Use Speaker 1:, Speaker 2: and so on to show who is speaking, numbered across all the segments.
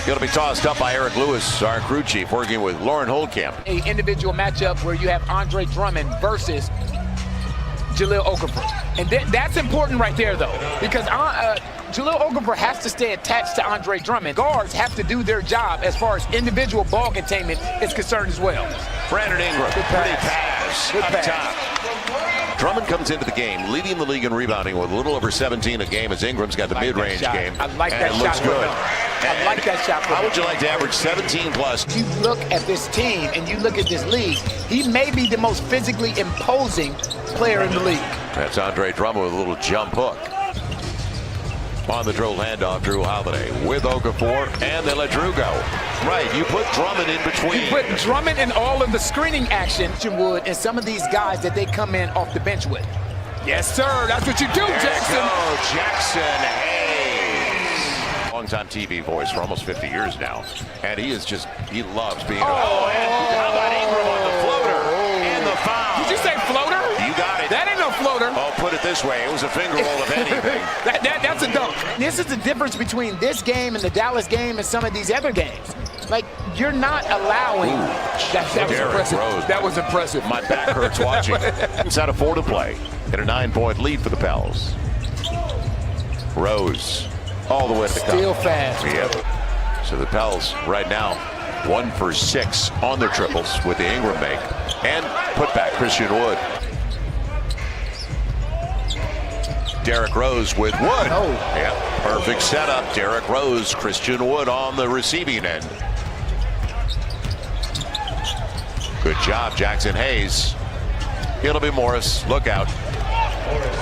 Speaker 1: It'll be tossed up by Eric Lewis, our crew chief, working with Lauren Holdcamp.
Speaker 2: A individual matchup where you have Andre Drummond versus Jahlil Okafor. And that's important right there, though, because Jahlil Okafor has to stay attached to Andre Drummond. Guards have to do their job as far as individual ball containment is concerned as well.
Speaker 1: Brandon Ingram,
Speaker 2: Good
Speaker 1: pretty
Speaker 2: pass.
Speaker 1: pass
Speaker 2: Good
Speaker 1: up
Speaker 2: pass.
Speaker 1: top. Drummond comes into the game, leading the league in rebounding with a little over 17 a game as Ingram's got the mid-range game.
Speaker 2: I like that
Speaker 1: and
Speaker 2: shot.
Speaker 1: looks good.
Speaker 2: I like that shot.
Speaker 1: How would you like to average 17 plus?
Speaker 2: You look at this team and you look at this league, he may be the most physically imposing player in the league.
Speaker 1: That's Andre Drummond with a little jump hook. On the dribble handoff, Drew Holiday with Okafor, and they let Drew go. Right, you put Drummond in between.
Speaker 2: You put Drummond in all of the screening action, Wood, and some of these guys that they come in off the bench with. Yes, sir, that's what you do, Jackson.
Speaker 1: Oh, Jackson Hayes. Longtime TV voice for almost 50 years now. And he loves being. Oh, and how about Ingram on the floater? And the foul.
Speaker 2: Did you say floater?
Speaker 1: You got it.
Speaker 2: That ain't no floater.
Speaker 1: Oh, put it this way. It was a finger roll, if anything.
Speaker 2: That's a dunk. This is the difference between this game and the Dallas game and some of these other games. Like, you're not allowing. That was impressive.
Speaker 1: Rose.
Speaker 2: That was impressive.
Speaker 1: My back hurts watching. It's out of 4 to play. And a 9-point lead for the Pels. Rose all the way to the cup.
Speaker 2: Still fast.
Speaker 1: Yep. So the Pels right now 1 for 6 on their triples with the Ingram make. And put back Christian Wood. Derrick Rose with Wood.
Speaker 2: Oh.
Speaker 1: Yep. Perfect setup. Derrick Rose, Christian Wood on the receiving end. Good job, Jackson Hayes. It'll be Morris. Look out.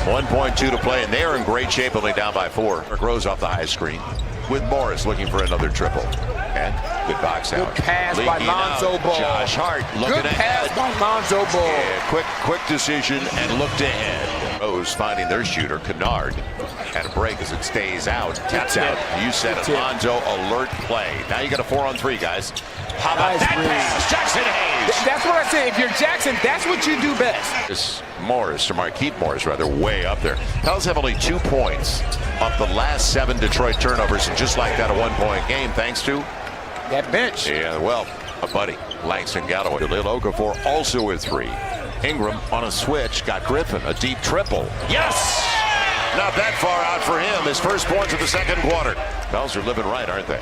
Speaker 1: 1.2 to play, and they are in great shape, only down by 4. Derrick Rose off the high screen with Morris looking for another triple. And good box out.
Speaker 2: Good pass by Lonzo Ball.
Speaker 1: Josh Hart looking ahead.
Speaker 2: Good pass by Lonzo Ball.
Speaker 1: Yeah, quick decision and looked ahead. Rose finding their shooter, Kennard. And a break as it stays out. Taps out. You said it, Lonzo, alert play. Now you got a 4-on-3, guys. How about that pass? Jackson Hayes.
Speaker 2: That's what I say. If you're Jackson, that's what you do best.
Speaker 1: This Morris, or Marquise Morris, rather, way up there. Pels have only 2 points off the last 7 Detroit turnovers, and just like that, a 1-point game, thanks to
Speaker 2: that bench.
Speaker 1: Yeah, well, a buddy, Langston Galloway. Jahlil Okafor also with 3. Ingram on a switch, got Griffin, a deep triple. Yes! Not that far out for him. His first points of the second quarter. Pels are living right, aren't they?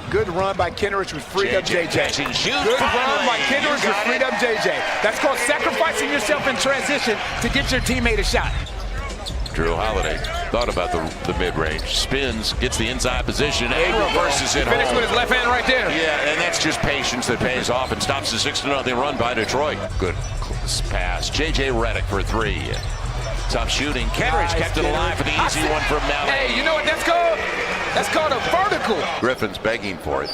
Speaker 2: Good run by Kenrich, which freed up JJ.
Speaker 1: Shoot,
Speaker 2: Good
Speaker 1: finally.
Speaker 2: run by Kenrich, which freed up JJ. That's called sacrificing yourself in transition to get your teammate a shot.
Speaker 1: Drew Holiday thought about the mid-range. Spins, gets the inside position, and reverses it home.
Speaker 2: Finished with his left hand right there.
Speaker 1: Yeah, and that's just patience that pays off and stops the 6-0 run by Detroit. Good pass. J.J. Redick for 3. Tough shooting. Kenrich kept it alive for the easy one from Malley.
Speaker 2: Hey, you know what that's called? That's called a vertical.
Speaker 1: Griffin's begging for it.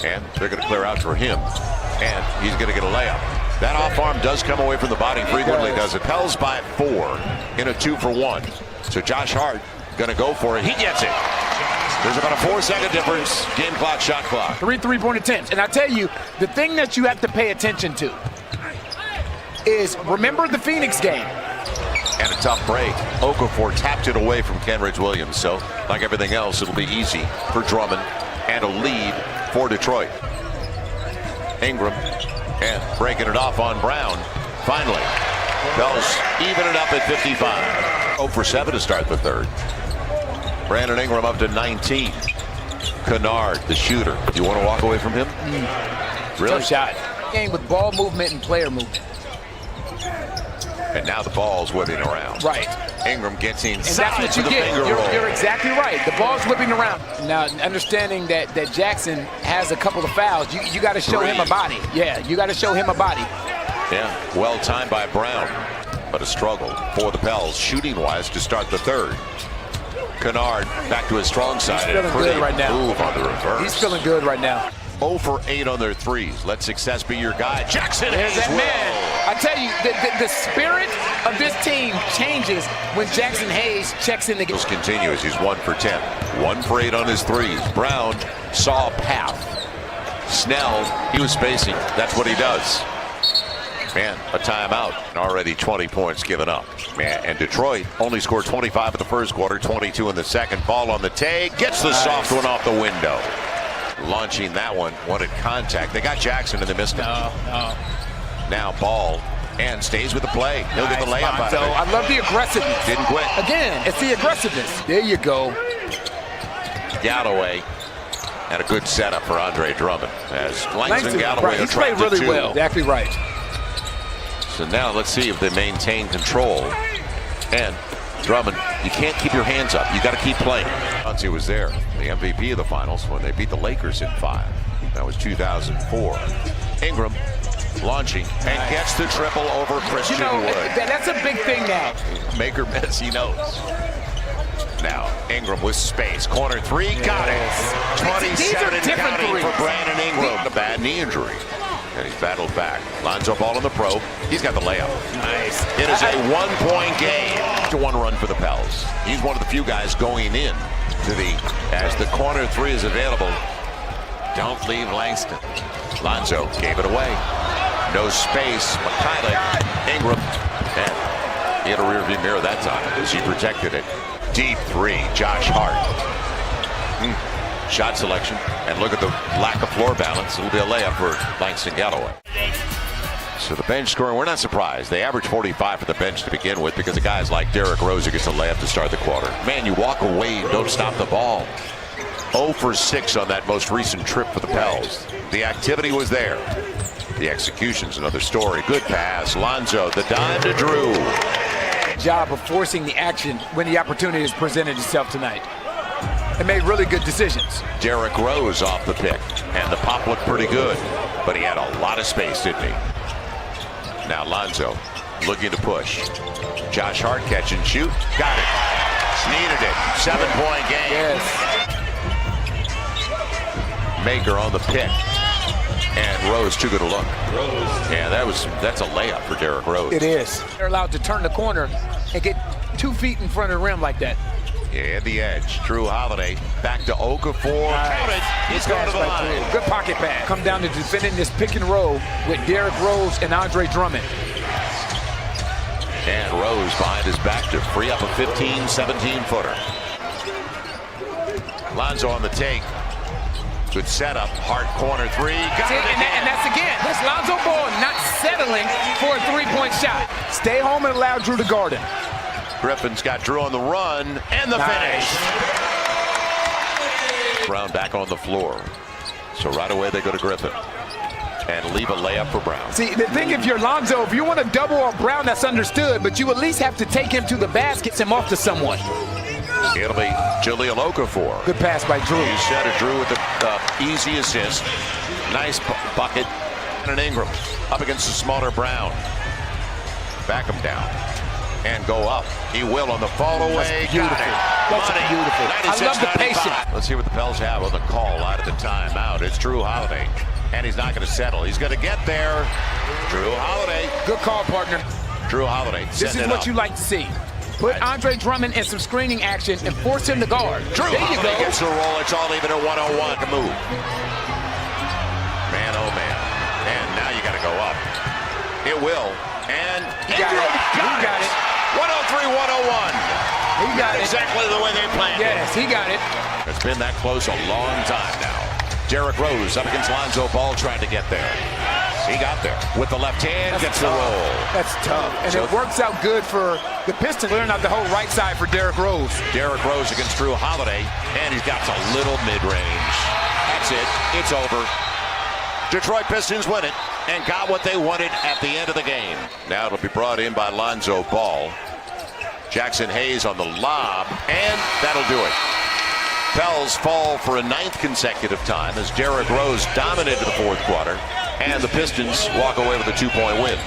Speaker 1: And they're going to clear out for him. And he's going to get a layup. That off arm does come away from the body, frequently does it. Pels by 4 in a 2-for-1. So Josh Hart going to go for it. He gets it. There's about a 4-second difference. Game clock, shot clock.
Speaker 2: 3 3-point attempts. And I tell you, the thing that you have to pay attention to is remember the Phoenix game.
Speaker 1: And a tough break. Okafor tapped it away from Kenrich Williams. So, like everything else, it'll be easy for Drummond and a lead for Detroit. Ingram and breaking it off on Brown. Finally, Pels even it up at 55. 0 for 7 to start the third. Brandon Ingram up to 19. Kennard, the shooter. Do you want to walk away from him? Really?
Speaker 2: Tough shot. Game with ball movement and player movement.
Speaker 1: And now the ball's whipping around.
Speaker 2: Right.
Speaker 1: Ingram gets inside.
Speaker 2: And that's what you get. You're exactly right. The ball's whipping around. Now, understanding that Jackson has a couple of fouls, you got to show him a body. Yeah, you got to show him a body.
Speaker 1: Yeah, well timed by Brown. But a struggle for the Pels, shooting-wise, to start the third. Kennard back to his strong side.
Speaker 2: He's feeling good right now.
Speaker 1: Move on the reverse.
Speaker 2: He's feeling good right now.
Speaker 1: 0 for 8 on their threes. Let success be your guide. Jackson
Speaker 2: There's
Speaker 1: Hayes
Speaker 2: that man. I tell you, the spirit of this team changes when Jackson Hayes checks in the game.
Speaker 1: This continues. He's 1 for 10. 1 for 8 on his threes. Brown saw a path. Snell, he was spacing. That's what he does. Man, a timeout. Already 20 points given up. Man, and Detroit only scored 25 in the first quarter, 22 in the second. Ball on the take. Gets the soft one off the window. launching that one. Wanted contact. They got Jackson and they missed him.
Speaker 2: No.
Speaker 1: Now Ball and stays with the play. He'll get the layup out of it.
Speaker 2: I love the aggressiveness.
Speaker 1: Didn't quit.
Speaker 2: Again, it's the aggressiveness. There you go.
Speaker 1: Galloway and a good setup for Andre Drummond as Langston Galloway
Speaker 2: right. He's played really well. Exactly right.
Speaker 1: So now let's see if they maintain control. And Drummond, you can't keep your hands up. You got to keep playing. Chauncey was there, the MVP of the finals when they beat the Lakers in 5. That was 2004. Ingram launching and gets the triple over Christian Wood.
Speaker 2: That's a big thing now.
Speaker 1: Make or miss, he knows. Now Ingram with space, corner 3, got it. 27 and counting for Brandon Ingram. A bad knee injury, and he's battled back. Lonzo Ball in the probe. He's got the layup.
Speaker 2: Nice.
Speaker 1: It is a 1-point game. To 1 run for the Pels. He's one of the few guys going in to as the corner 3 is available. Don't leave Langston. Lonzo gave it away. No space. McKayla, Ingram, and he had a rear view mirror that time as he protected it. Deep 3, Josh Hart. Shot selection, and look at the lack of floor balance. It'll be a layup for Langston Galloway. So the bench scoring, we're not surprised. They average 45 for the bench to begin with because of guys like Derrick Rose who gets a layup to start the quarter. Man, you walk away, don't stop the ball. 0 for 6 on that most recent trip for the Pels. The activity was there. The execution's another story. Good pass. Lonzo, the dime to Drew.
Speaker 2: Job of forcing the action when the opportunity has presented itself tonight. And made really good decisions.
Speaker 1: Derrick Rose off the pick. And the pop looked pretty good. But he had a lot of space, didn't he? Now Lonzo looking to push. Josh Hart catch and shoot. Got it. Needed it. 7-point game.
Speaker 2: Yes.
Speaker 1: Maker on the pick. And Rose too good a look. Yeah, that's a layup for Derrick Rose.
Speaker 2: It is. They're allowed to turn the corner and get 2 feet in front of the rim like that.
Speaker 1: Yeah, the edge. Drew Holiday back to Okafor. Count it. He's going to the line.
Speaker 2: Good pocket pass. Come down to defending this pick and roll with Derrick Rose and Andre Drummond.
Speaker 1: And Rose behind his back to free up a 15, 17-footer. Lonzo on the take. Good setup. Hart corner 3. Got it again.
Speaker 2: And that's Lonzo Ball not settling for a 3-point shot. Stay home and allow Drew to guard him.
Speaker 1: Griffin's got Drew on the run and the finish. Brown back on the floor. So right away they go to Griffin and leave a layup for Brown.
Speaker 2: See, the thing, if you're Lonzo, if you want to double on Brown, that's understood, but you at least have to take him to the basket, him off to someone.
Speaker 1: It'll be Jahlil Okafor.
Speaker 2: Good pass by Drew.
Speaker 1: You said it, Drew, with the easy assist. Nice bucket. And Ingram up against the smaller Brown. Back him down. And go up. He will on the fall away.
Speaker 2: That's beautiful. That's beautiful. I love the patience.
Speaker 1: Let's see what the Pels have on the call out of the timeout. It's Drew Holiday. And he's not going to settle. He's going to get there. Drew Holiday.
Speaker 2: Good call, partner.
Speaker 1: Drew Holiday.
Speaker 2: This is what you like to see. Put Andre Drummond in some screening action and force him to guard.
Speaker 1: Drew Holiday gets the roll. It's all even at 101 to move. Man, oh man. And now you got to go up. It will. And
Speaker 2: he got it.
Speaker 1: 103-101.
Speaker 2: He got it.
Speaker 1: Exactly the way they planned it.
Speaker 2: Yes, he got it.
Speaker 1: It's been that close a long time now. Derrick Rose up against Lonzo Ball trying to get there. He got there with the left hand, gets the roll.
Speaker 2: That's tough. And it works out good for the Pistons, clearing out the whole right side for Derrick Rose.
Speaker 1: Derrick Rose against Drew Holiday, and he's got a little mid-range. That's it. It's over. Detroit Pistons win it and got what they wanted at the end of the game. Now it'll be brought in by Lonzo Ball. Jackson Hayes on the lob, and that'll do it. Pels fall for a 9th consecutive time as Derrick Rose dominated the 4th quarter, and the Pistons walk away with a 2-point win.